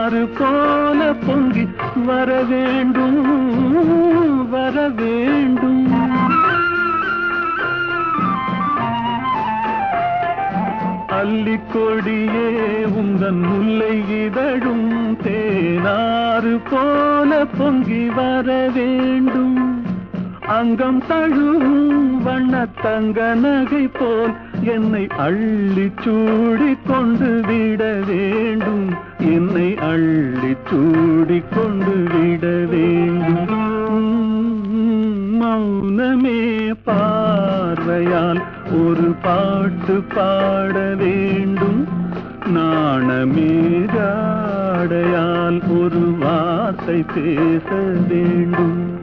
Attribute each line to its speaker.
Speaker 1: தேனாறு போல பொங்கி வர வேண்டும் வர வேண்டும். அல்லிக்கொடியே உந்தன் முல்லை இதழும் தேனாறு போல பொங்கி வர வேண்டும். அங்கம் தழுவும் வண்ண தங்க நகை போல் என்னை அள்ளி சூடி கொண்டு விட வேண்டும். என்னை அள்ளி சூடி கொண்டு விட வேண்டும். மௌனமே பார்வையால் ஒரு பாட்டு பாட வேண்டும். நாணமே ஜாடையால் ஒரு வார்த்தை பேச வேண்டும்.